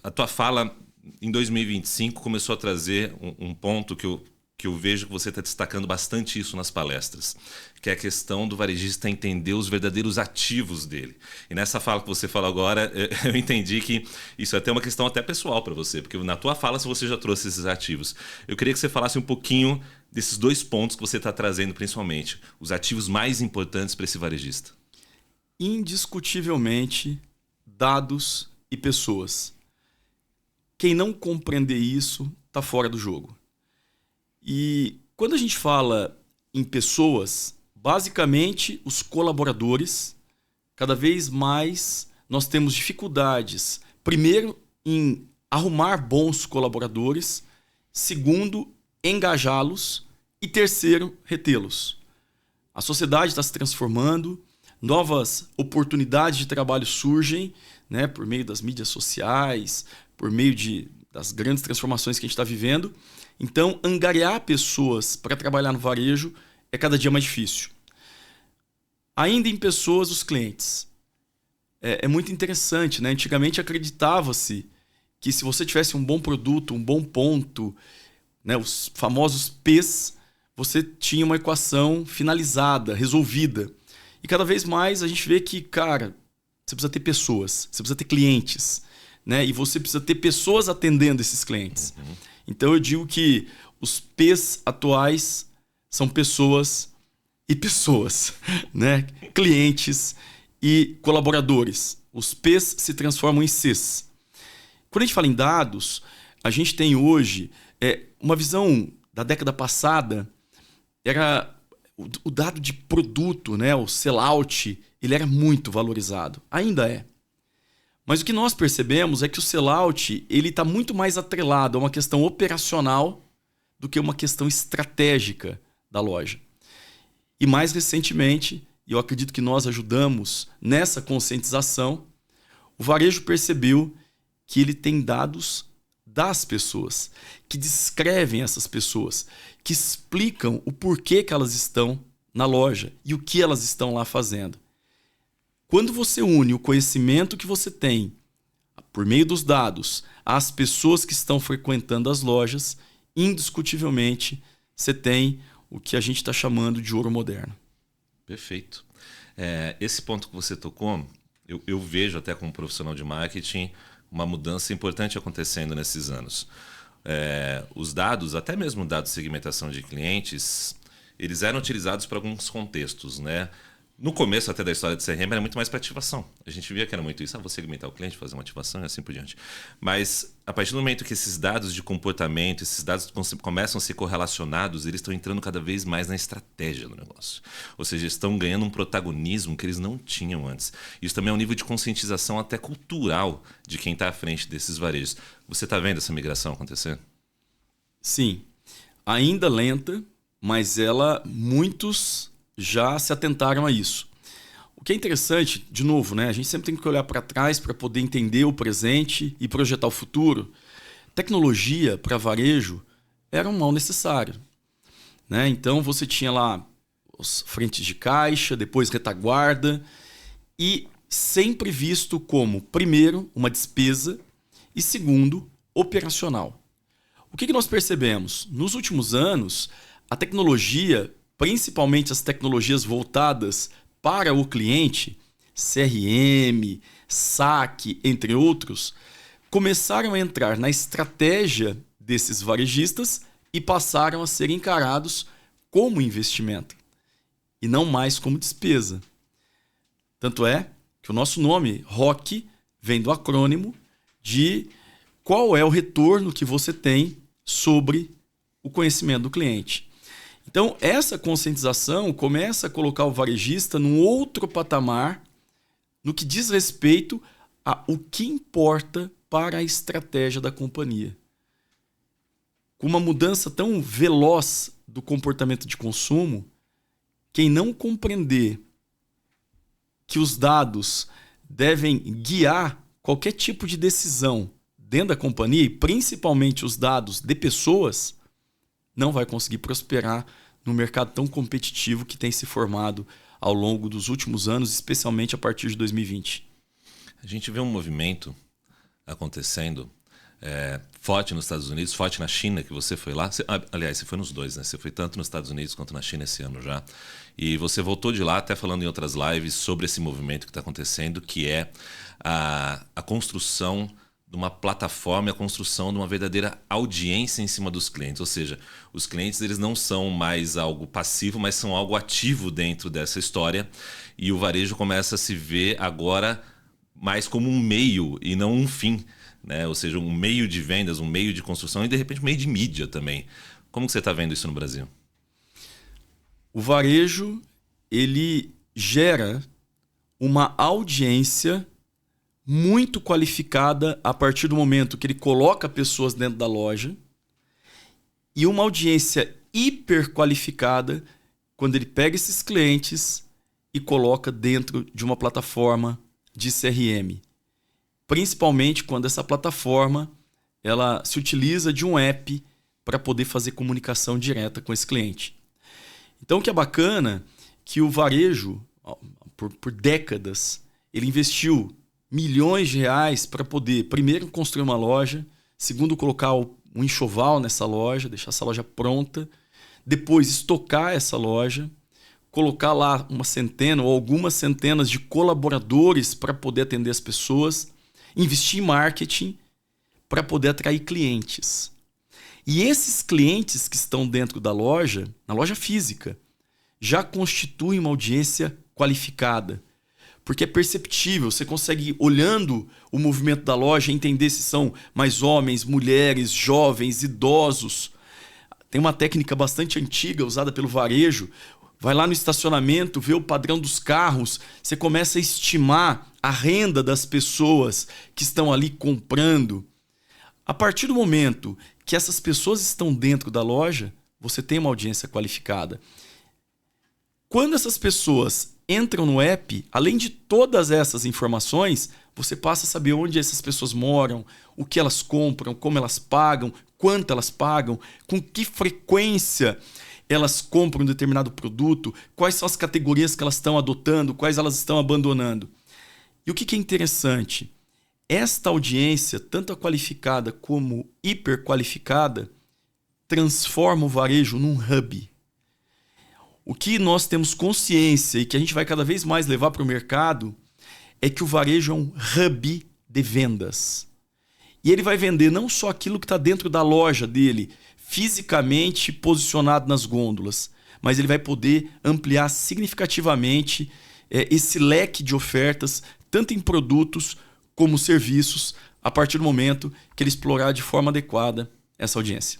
A tua fala em 2025 começou a trazer um ponto que eu vejo que você está destacando bastante isso nas palestras, que é a questão do varejista entender os verdadeiros ativos dele. E nessa fala que você falou agora, eu entendi que isso é até uma questão até pessoal para você, porque na tua fala você já trouxe esses ativos. Eu queria que você falasse um pouquinho desses dois pontos que você está trazendo principalmente, os ativos mais importantes para esse varejista. Indiscutivelmente, dados e pessoas. Quem não compreender isso está fora do jogo. E quando a gente fala em pessoas, basicamente os colaboradores, cada vez mais nós temos dificuldades, primeiro, em arrumar bons colaboradores, segundo, engajá-los e terceiro, retê-los. A sociedade está se transformando, novas oportunidades de trabalho surgem, né, por meio das mídias sociais, por meio das grandes transformações que a gente está vivendo. Então, angariar pessoas para trabalhar no varejo é cada dia mais difícil. Ainda em pessoas, os clientes. É muito interessante, né? Antigamente acreditava-se que se você tivesse um bom produto, um bom ponto, né, os famosos P's, você tinha uma equação finalizada, resolvida. E cada vez mais a gente vê que, cara, você precisa ter pessoas, você precisa ter clientes, né? E você precisa ter pessoas atendendo esses clientes. Uhum. Então eu digo que os P's atuais são pessoas e pessoas, né? Clientes e colaboradores. Os P's se transformam em C's. Quando a gente fala em dados, a gente tem hoje uma visão da década passada, era o dado de produto, né? O sellout, ele era muito valorizado. Ainda é. Mas o que nós percebemos é que o sellout está muito mais atrelado a uma questão operacional do que uma questão estratégica da loja. E mais recentemente, e eu acredito que nós ajudamos nessa conscientização, o varejo percebeu que ele tem dados das pessoas, que descrevem essas pessoas, que explicam o porquê que elas estão na loja e o que elas estão lá fazendo. Quando você une o conhecimento que você tem, por meio dos dados, às pessoas que estão frequentando as lojas, indiscutivelmente você tem o que a gente está chamando de ouro moderno. Perfeito. Esse ponto que você tocou, eu vejo até como profissional de marketing uma mudança importante acontecendo nesses anos. Os dados, até mesmo dados de segmentação de clientes, eles eram utilizados para alguns contextos, né? No começo até da história de CRM era muito mais para ativação. A gente via que era muito isso, vou segmentar o cliente, fazer uma ativação e assim por diante. Mas a partir do momento que esses dados de comportamento, esses dados começam a ser correlacionados, eles estão entrando cada vez mais na estratégia do negócio. Ou seja, estão ganhando um protagonismo que eles não tinham antes. Isso também é um nível de conscientização até cultural de quem está à frente desses varejos. Você está vendo essa migração acontecer? Sim. Ainda lenta, mas muitos já se atentaram a isso. O que é interessante, de novo, né? A gente sempre tem que olhar para trás para poder entender o presente e projetar o futuro. Tecnologia para varejo era um mal necessário, né? Então você tinha lá os frentes de caixa, depois retaguarda, e sempre visto como, primeiro, uma despesa e, segundo, operacional. O que nós percebemos? Nos últimos anos, a tecnologia, principalmente as tecnologias voltadas para o cliente, CRM, saque, entre outros, começaram a entrar na estratégia desses varejistas e passaram a ser encarados como investimento e não mais como despesa. Tanto é que o nosso nome, ROC, vem do acrônimo de qual é o retorno que você tem sobre o conhecimento do cliente. Então, essa conscientização começa a colocar o varejista num outro patamar no que diz respeito a o que importa para a estratégia da companhia. Com uma mudança tão veloz do comportamento de consumo, quem não compreender que os dados devem guiar qualquer tipo de decisão dentro da companhia, e principalmente os dados de pessoas, não vai conseguir prosperar no mercado tão competitivo que tem se formado ao longo dos últimos anos, especialmente a partir de 2020. A gente vê um movimento acontecendo, forte nos Estados Unidos, forte na China, que você foi lá. Aliás, você foi nos dois, né? Você foi tanto nos Estados Unidos quanto na China esse ano já. E você voltou de lá, até falando em outras lives, sobre esse movimento que está acontecendo, que é a construção de uma plataforma, a construção de uma verdadeira audiência em cima dos clientes. Ou seja, os clientes eles não são mais algo passivo, mas são algo ativo dentro dessa história. E o varejo começa a se ver agora mais como um meio e não um fim, né? Ou seja, um meio de vendas, um meio de construção e, de repente, um meio de mídia também. Como que você está vendo isso no Brasil? O varejo, ele gera uma audiência muito qualificada a partir do momento que ele coloca pessoas dentro da loja e uma audiência hiper qualificada quando ele pega esses clientes e coloca dentro de uma plataforma de CRM. Principalmente quando essa plataforma ela se utiliza de um app para poder fazer comunicação direta com esse cliente. Então o que é bacana é que o varejo, por décadas, ele investiu milhões de reais para poder, primeiro, construir uma loja, segundo, colocar um enxoval nessa loja, deixar essa loja pronta, depois estocar essa loja, colocar lá uma centena ou algumas centenas de colaboradores para poder atender as pessoas, investir em marketing para poder atrair clientes. E esses clientes que estão dentro da loja, na loja física, já constituem uma audiência qualificada. Porque é perceptível, você consegue, olhando o movimento da loja, entender se são mais homens, mulheres, jovens, idosos. Tem uma técnica bastante antiga usada pelo varejo. Vai lá no estacionamento, vê o padrão dos carros, você começa a estimar a renda das pessoas que estão ali comprando. A partir do momento que essas pessoas estão dentro da loja, você tem uma audiência qualificada. Quando essas pessoas entram no app, além de todas essas informações, você passa a saber onde essas pessoas moram, o que elas compram, como elas pagam, quanto elas pagam, com que frequência elas compram um determinado produto, quais são as categorias que elas estão adotando, quais elas estão abandonando. E o que é interessante? Esta audiência, tanto a qualificada como hiperqualificada, transforma o varejo num hub. O que nós temos consciência e que a gente vai cada vez mais levar para o mercado é que o varejo é um hub de vendas. E ele vai vender não só aquilo que está dentro da loja dele, fisicamente posicionado nas gôndolas, mas ele vai poder ampliar significativamente esse leque de ofertas, tanto em produtos como serviços, a partir do momento que ele explorar de forma adequada essa audiência.